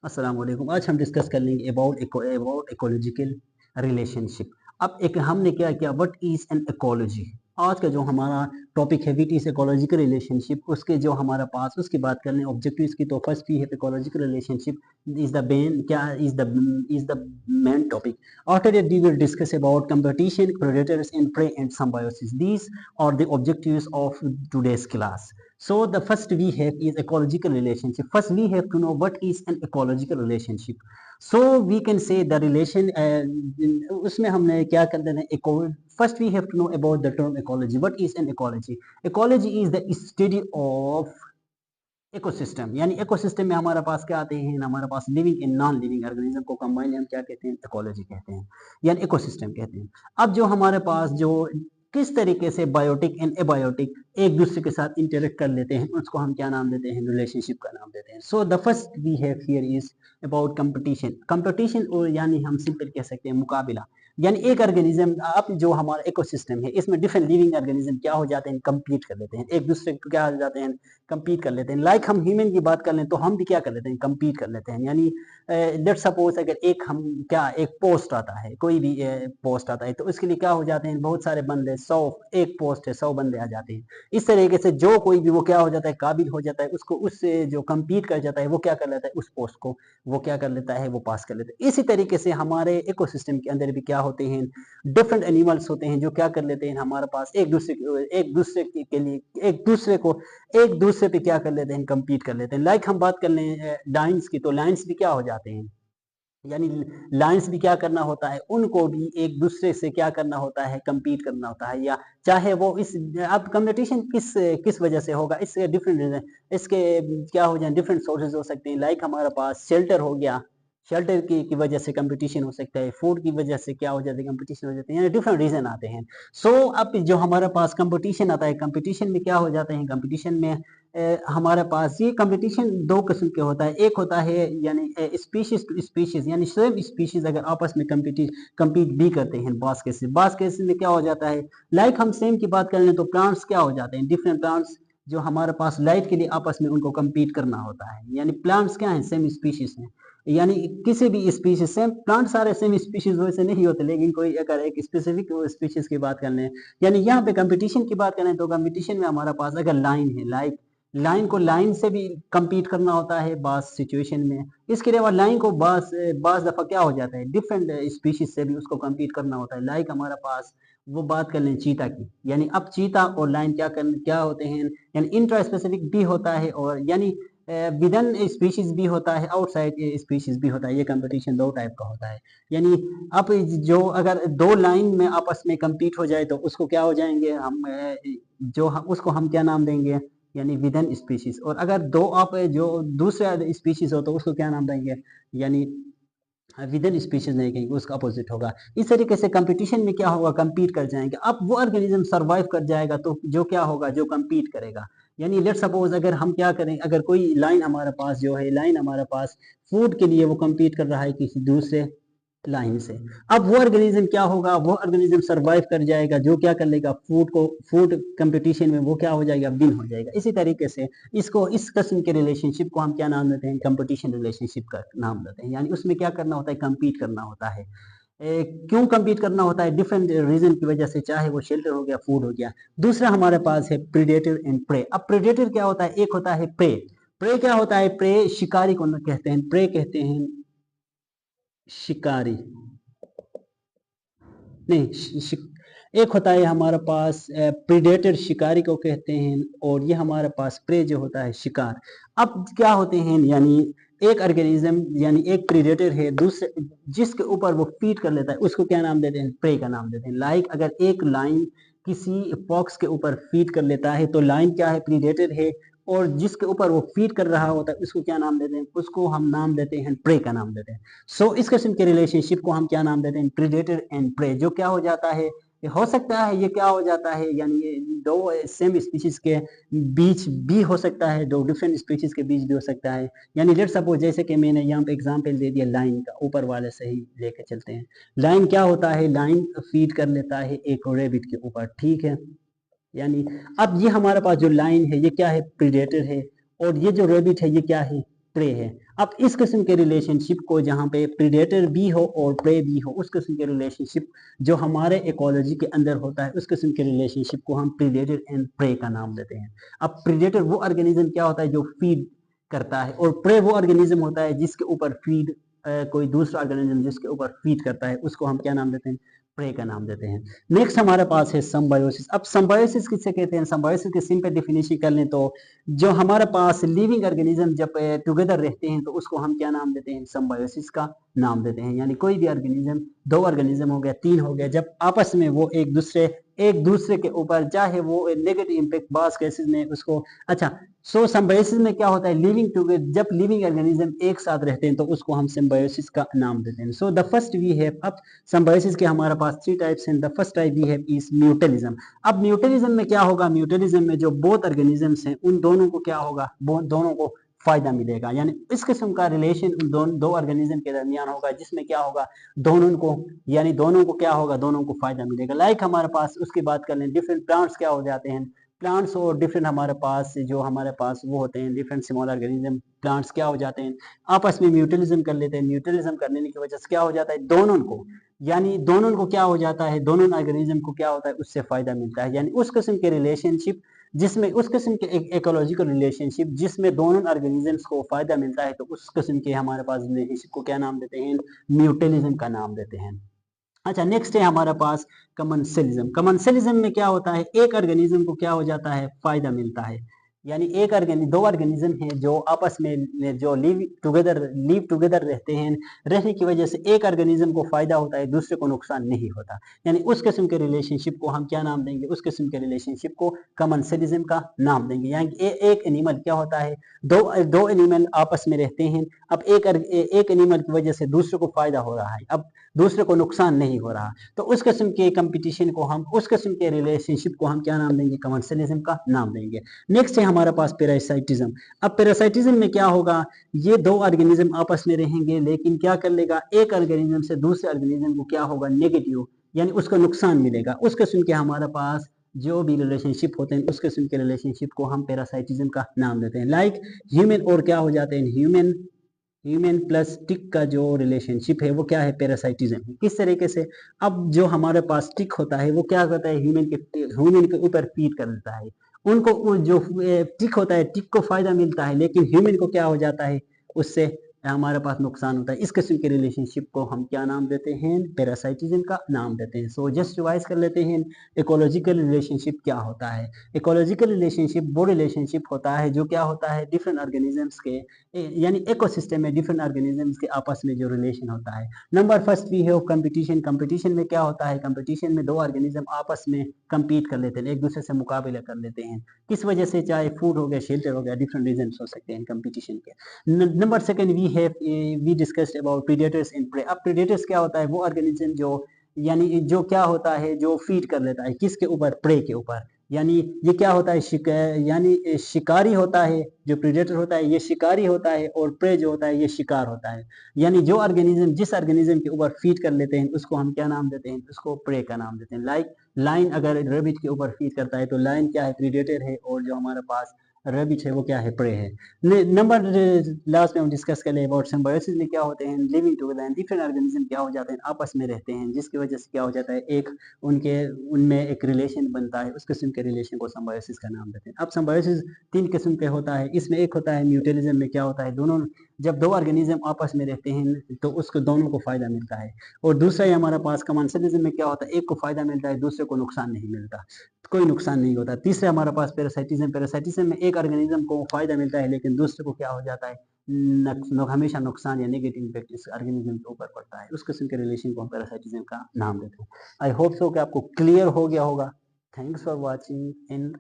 अस्सलाम वालेकुम। आज हम डिस्कस कर लेंगे अबाउट इकोलॉजिकल रिलेशनशिप। अब एक हमने क्या किया, व्हाट इज एन इकोलॉजी। आज का जो हमारा टॉपिक है व्हाट इज इकोलॉजिकल रिलेशनशिप, उसके जो हमारा पास उसकी बात कर लें ऑब्जेक्टिव्स की। तो फर्स्ट वी है ecological relationship is the main क्या is the main topic. After that we will discuss about competition, predators and prey and symbiosis. These are the objectives of today's class. So the first we have is ecological relationship. First we have to know what is an ecological relationship. So we can say the relation उसमें हमने क्या कर देना है। First we have to know about the term ecology. What is an ecology? Ecology is the study of ecosystem. यानी ecosystem में हमारे पास क्या आते हैं, हमारे पास living and non living organism को कंबाइन हम क्या कहते हैं, इकोलॉजी कहते हैं, यानी इकोसिस्टम कहते हैं। अब जो हमारे पास जो किस तरीके से बायोटिक एंड एबायोटिक एक दूसरे के साथ इंटरेक्ट कर लेते हैं, उसको हम क्या नाम देते हैं, रिलेशनशिप का नाम देते हैं। So the first we have here is about competition. Competition और यानी हम सिंपल कह सकते हैं मुकाबला। यानी एक ऑर्गेनिज्म, आप जो हमारा इकोसिस्टम है इसमें डिफरेंट लिविंग ऑर्गेनिज्म क्या हो जाते हैं, कंपीट कर लेते हैं एक दूसरे को, क्या हो जाते हैं, कंपीट कर लेते हैं। लाइक हम ह्यूमन की बात कर लें तो हम भी क्या कर लेते हैं, कंपीट कर लेते हैं। यानी लेट सपोज अगर एक हम क्या एक पोस्ट आता है, कोई भी पोस्ट आता है, तो उसके लिए क्या हो जाते हैं, बहुत सारे बंदे, 100 एक पोस्ट है 100 बंदे आ जाते हैं। इस तरीके से जो कोई भी वो क्या हो जाता है, काबिल हो जाता है, उसको उससे जो कंपीट कर जाता है वो क्या कर लेता है, उस पोस्ट को वो क्या कर लेता है, वो पास कर लेता है। इसी तरीके से हमारे इकोसिस्टम के अंदर भी क्या होते हैं, डिफरेंट एनिमल्स होते हैं जो क्या कर लेते हैं, हमारे पास एक दूसरे के लिए एक दूसरे पे क्या कर लेते हैं, compete कर लेते हैं। लाइक हम बात कर लें लाइन्स की, तो लाइन्स भी क्या हो जाते हैं, यानी लाइन्स भी क्या करना होता है, उनको भी एक दूसरे से क्या करना होता है, compete करना होता है। या चाहे वो इस अब कंपटीशन किस किस वजह से होगा, इसके डिफरेंट रीजन, इसके क्या हो जाए, डिफरेंट सोर्सेज हो सकते हैं। लाइक हमारे पास शेल्टर हो गया, शेल्टर की वजह से कंपटीशन हो सकता है, फूड की वजह से क्या हो जाता है, कंपटीशन हो जाते हैं, यानी डिफरेंट रीजन आते हैं। सो अब जो हमारे पास कंपटीशन आता है, कंपटीशन में क्या हो जाते हैं, कंपटीशन में हमारे पास ये कंपटीशन दो किस्म के होता है। एक होता है यानी स्पीशीज टू स्पीशीज, यानी सेम स्पीशीज अगर आपस में compete भी करते हैं। बास केसेस में क्या हो जाता है, लाइक हम सेम की बात कर लें तो प्लांट्स क्या हो जाते हैं, डिफरेंट प्लांट्स जो हमारे पास लाइट के लिए आपस में उनको compete करना होता है। यानी प्लांट्स क्या है, सेम स्पीशीज हैं। यानी किसी भी स्पीशीज, सेम प्लांट सारे सेम स्पीशीज वैसे नहीं होते, लेकिन कोई अगर एक स्पेसिफिक स्पीशीज की बात कर लें, यानी यहाँ पे कंपटीशन की बात करें तो कंपटीशन में हमारा पास अगर लाइन है, लाइक लाइन को लाइन से भी compete करना होता है बास सिचुएशन में। इसके अलावा लाइन को बास दफा क्या हो जाता है, डिफरेंट स्पीशीज से भी उसको compete करना होता है। लाइक हमारा पास वो बात कर लें चीता की, यानी अब चीता और लाइन क्या होते हैं, यानी इंट्रा स्पेसिफिक भी होता है, और यानी विदन स्पीशीज भी होता है, आउटसाइड स्पीशीज भी होता है। ये कंपटीशन दो टाइप का होता है। यानी अब जो अगर दो लाइन में आपस में compete हो जाए तो उसको क्या हो जाएंगे हम, उसको हम क्या नाम देंगे, यानी विदन स्पीशीज। और अगर दो आप जो दूसरे स्पीशीज हो तो उसको क्या नाम देंगे, यानी विदिन स्पीशीज नहीं कहेंगे, उसका अपोजिट होगा। इस तरीके से कंपटीशन में क्या होगा, compete कर जाएंगे। अब वो ऑर्गेनिज्म सर्वाइव कर जाएगा तो जो क्या होगा, जो compete करेगा। यानी लेट सपोज अगर हम क्या करें, अगर कोई लाइन हमारे पास जो है, लाइन हमारे पास फूड के लिए वो compete कर रहा है किसी दूसरे लाइन से। अब वो ऑर्गेनिज्म क्या होगा, वो ऑर्गेनिज्म सर्वाइव कर जाएगा, जो क्या कर लेगा, फूड कंपटीशन में वो क्या हो जाएगा, विन हो जाएगा। इसी तरीके से इसको इस किस्म के रिलेशनशिप को हम क्या नाम देते हैं, कंपटीशन रिलेशनशिप का नाम देते हैं। यानी उसमें क्या करना होता है, compete करना होता है। क्यों compete करना होता है, डिफरेंट रीजन की वजह से, चाहे वो शेल्टर हो गया, फूड हो गया। दूसरा हमारे पास है प्रीडेटर एंड प्रे। अब प्रीडेटर क्या होता है, एक होता है प्रे। प्रे क्या होता है, प्रे शिकारी को कहते हैं, प्रे कहते हैं शिकारी, नहीं एक होता है हमारे पास प्रीडेटर, शिकारी को कहते हैं, और ये हमारे पास प्रे जो होता है, शिकार। अब क्या होते हैं, यानी एक ऑर्गेनिज्म, यानी एक प्रीडेटर है, दूसरे जिसके ऊपर वो फीड कर लेता है उसको क्या नाम देते हैं, प्रे का नाम देते हैं। लाइक अगर एक लाइन किसी फॉक्स के ऊपर फीड कर लेता है तो लाइन क्या है, प्रीडेटर है, और जिसके ऊपर वो फीड कर रहा होता है उसको क्या नाम देते हैं, उसको हम नाम देते हैं, प्रे का नाम देते हैं। सो इस किस्म के रिलेशनशिप को हम क्या नाम देते हैं, प्रीडेटर एंड प्रे। जो क्या हो जाता है, ये हो सकता है, ये क्या हो जाता है, यानी ये दो सेम स्पीशीज के बीच भी हो सकता है, दो डिफरेंट स्पीशीज के बीच भी हो सकता है। यानी लेट सपोज जैसे कि मैंने यहाँ पे एग्जांपल दे दिया लाइन का, ऊपर वाले से ही लेके चलते हैं। लाइन क्या होता है, लाइन फीड कर लेता है एक रेबिट के ऊपर, ठीक है। यानी अब ये हमारे पास जो लाइन है ये क्या है, प्रीडेटर है, और ये जो रेबिट है ये क्या है, प्रे है। अब इस किस्म के रिलेशनशिप को जहाँ पे प्रीडेटर भी हो और प्रे भी हो, उस किस्म के रिलेशनशिप जो हमारे इकोलॉजी के अंदर होता है, उस किस्म के रिलेशनशिप को हम प्रीडेटर एंड प्रे का नाम देते हैं। अब प्रीडेटर वो ऑर्गेनिज्म क्या होता है जो फीड करता है, और प्रे वो ऑर्गेनिज्म होता है जिसके ऊपर फीड कोई दूसरा ऑर्गेनिज्म जिसके ऊपर फीड करता है, उसको हम क्या नाम देते हैं, प्रे का नाम देते हैं। नेक्स्ट हमारे पास है सिम्बायोसिस। अब सिम्बायोसिस किससे कहते हैं? सिम्बायोसिस की सिंपल डेफिनेशन कर लें तो जो हमारे पास लिविंग ऑर्गेनिज्म जब टुगेदर रहते हैं तो उसको हम क्या नाम देते हैं, सिम्बायोसिस का नाम देते हैं। यानी कोई भी ऑर्गेनिज्म, दो ऑर्गेनिज्म हो गया, तीन हो गया, जब आपस में वो एक दूसरे के ऊपर, चाहे वो नेगेटिव इम्पैक्ट बास केसेस में उसको, अच्छा, सो सिम्बायोसिस में क्या होता है, लिविंग टुगेदर, जब लिविंग ऑर्गेनिज्म एक साथ रहते हैं तो उसको हम सिम्बायोसिस का नाम देते हैं। So the first we have, अब सिम्बायोसिस के हमारे पास थ्री टाइप्स हैं। The first type we have is mutualism. अब म्यूटलिज्म में क्या होगा, म्यूटलिज्म में जो बोथ ऑर्गेनिजम्स हैं उन दोनों को क्या होगा, दोनों को फायदा मिलेगा। यानी इस किस्म का रिलेशन दो ऑर्गेनिज्म के दरमियान होगा जिसमें क्या होगा, दोनों को, यानी दोनों को क्या होगा, दोनों को फायदा मिलेगा। लाइक हमारे पास उसकी बात कर लें, डिफरेंट प्लांट्स क्या हो जाते हैं, प्लांट्स और डिफरेंट हमारे पास जो हमारे पास वो होते हैं डिफरेंट स्मॉल ऑर्गेनिज्म, प्लांट्स क्या हो जाते हैं, आपस में म्यूटलिज्म कर लेते हैं। म्यूटलिज्म करने की वजह से क्या हो जाता है, दोनों को, यानी दोनों को क्या हो जाता है, दोनों ऑर्गेनिज्म को क्या होता है, उससे फायदा मिलता है। यानी उस किस्म के रिलेशनशिप जिसमें, उस किस्म के इकोलॉजिकल रिलेशनशिप जिसमें दोनों ऑर्गेनिजम्स को फायदा मिलता है, तो उस किस्म के हमारे पास रिलेशनशिप को क्या नाम देते हैं, म्यूटलिज्म का नाम देते हैं। अच्छा, नेक्स्ट है हमारे पास कमेंसलिज्म। कमेंसलिज्म में क्या होता है, एक ऑर्गेनिज्म को क्या हो जाता है, फायदा मिलता है। यानी दो ऑर्गेनिज्म हैं जो आपस में जो लिव टुगेदर रहते हैं, रहने की वजह से एक ऑर्गेनिज्म को फायदा होता है, दूसरे को नुकसान नहीं होता। यानी उस किस्म के रिलेशनशिप को हम क्या नाम देंगे, उस किस्म के रिलेशनशिप को कमेंसलिज्म का नाम देंगे। यानी एक एनिमल क्या होता है, दो एनिमल आपस में रहते हैं, अब एक एनिमल की वजह से दूसरे को फायदा हो रहा है, अब दूसरे को नुकसान नहीं हो रहा, तो उस किस्म के कंपटीशन को हम, उस किस्म के रिलेशनशिप को हम क्या नाम देंगे, कमर्शियलिज्म का नाम देंगे। नेक्स्ट है हमारे पास पैरासाइटिज्म। अब पैरासाइटिज्म में क्या होगा, ये दो ऑर्गेनिज्म आपस में रहेंगे, लेकिन क्या कर लेगा, एक ऑर्गेनिज्म से दूसरे ऑर्गेनिज्म को क्या होगा, नेगेटिव, यानी उसको नुकसान मिलेगा। उस किस्म के हमारे पास जो भी रिलेशनशिप होते हैं, उस किस्म के रिलेशनशिप को हम पैरासाइटिज्म का नाम देते हैं। लाइक ह्यूमन और क्या हो जाते हैं, ह्यूमन प्लस टिक का जो रिलेशनशिप है वो क्या है, पैरासाइटिज्म। किस तरीके से, अब जो हमारे पास टिक होता है वो क्या करता है, ह्यूमन के ऊपर फीड कर देता है, उनको जो टिक होता है, टिक को फायदा मिलता है, लेकिन ह्यूमन को क्या हो जाता है, उससे हमारे पास नुकसान होता है। इस किस्म के रिलेशनशिप को हम क्या नाम देते हैं, पैरासाइटिज्म का नाम देते हैं। सो जस्ट रिवाइज कर लेते हैं, इकोलॉजिकल रिलेशनशिप क्या होता है। इकोलॉजिकल रिलेशनशिप वो रिलेशनशिप होता है जो क्या होता है, डिफरेंट ऑर्गेनिजम्स के, यानी इकोसिस्टम में डिफरेंट ऑर्गेनिजम्स के आपस में जो रिलेशन होता है। Number first we have competition. Competition में क्या होता है, कंपटीशन में दो ऑर्गेनिज्म आपस में compete कर लेते हैं, एक दूसरे से मुकाबला कर लेते हैं। किस वजह से, चाहे फूड हो गया, शेल्टर हो गया, डिफरेंट रीजंस हो सकते हैं कंपटीशन के। Number second we discussed about predators and prey. अब प्रीडेटर्स क्या होता है, वो ऑर्गेनिज्म जो, यानी जो क्या होता है, जो फीड कर लेता है किसके ऊपर, प्रे के ऊपर। यानी ये क्या होता है, यानी शिकारी होता है, जो प्रीडेटर होता है ये शिकारी होता है, और प्रे जो होता है ये शिकार होता है। यानी जो ऑर्गेनिज्म जिस ऑर्गेनिज्म के ऊपर फीड कर लेते हैं उसको हम क्या नाम देते हैं, उसको प्रे का नाम देते हैं। लाइक लाइन अगर रेबिट के ऊपर फीड करता है तो लाइन क्या है, प्रीडेटर है, और जो हमारे पास रेबिट है वो क्या है, प्रे है। नंबर लास्ट में हम डिस्कस कर ले अबाउट सिम्बायोसिस में क्या होते हैं, लिविंग टुगेदर, डिफरेंट ऑर्गेनिज्म क्या हो जाते हैं, आपस में रहते हैं, जिसकी वजह से क्या हो जाता है, एक उनमें एक रिलेशन बनता है, उस किस्म के रिलेशन को सिम्बायोसिस का नाम देते हैं। अब सिम्बायोसिस तीन किस्म के होता है, इसमें एक होता है म्यूटलिज्म में क्या होता है, दोनों जब दो ऑर्गेनिज्म आपस में रहते हैं तो उसको दोनों को फायदा मिलता है। और दूसरा ही हमारे पास कमेंसलिज्म में क्या होता है, एक को फायदा मिलता है, दूसरे को नुकसान नहीं मिलता, कोई नुकसान नहीं होता। तीसरा हमारे पास पैरासाइटिज्म। पैरासाइटिज्म में एक ऑर्गेनिज्म को फायदा मिलता है, लेकिन दूसरे को क्या हो जाता है, हमेशा नुकसान या नेगेटिव इम्पैक्ट इस ऑर्गेनिज्म के ऊपर पड़ता है। उस किस्म के रिलेशन को हम पैरासाइटिज्म का नाम देते हैं। आई होप सो कि आपको क्लियर हो गया होगा। Thanks for watching in